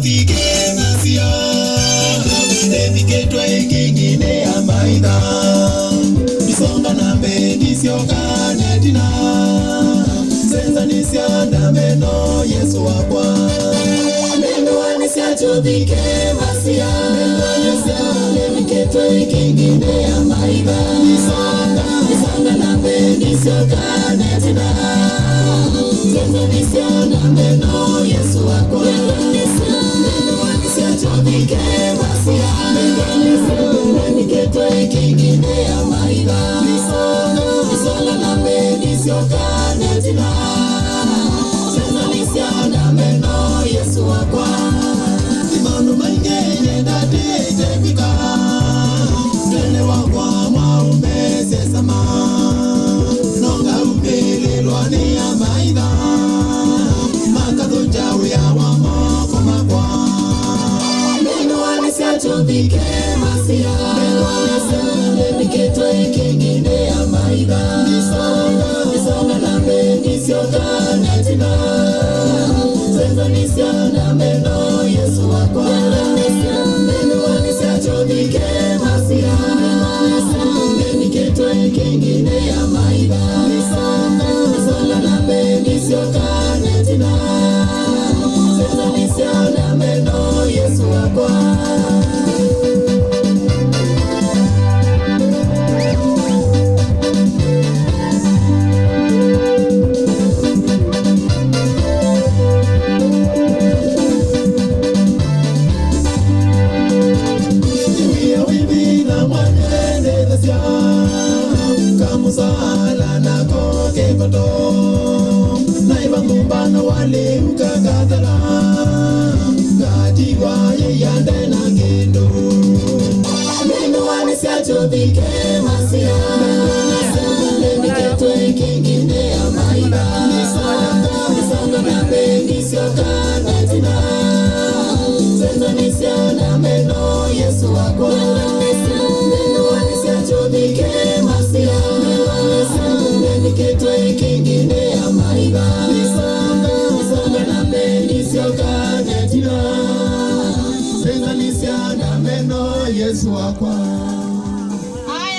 chobike masia Eviketwa ikingine ya maida Nisonga na mbedi sioka netina Senza nisya na meno Yesu wakwa Mendo wanisya chobike masia Eviketwa ikingine ya maida Nisonga na mbedi sioka netina Senza nisya na meno Yesu wakwa Mendo wanisya chobike masia Eviketwa ikingine ya maida Nisonga na mbedi sioka netina Senza nisya na meno Yesu wakwa Imanu maingenye dati jevika Tene wakwa maume sesama Nonga upele lwani ya maida Makadho jawi ya wamoko makwa Mendo wanisya chobike masia Mendo wanisya eviketwa ikingine ya maida Nisonga na mbedi sioka netina Senza nisya na meno Yesu wakwa Mendo wanisya chobike masia Eviketwa ikingine ya maida Nisonga na mbedi sioka netina Senza nisya na meno Yesu wakwa Kamusala na koke pato Naiba mumbano wale ukagatala Gatiwa ye yande na gendo Mendo wanisya chobike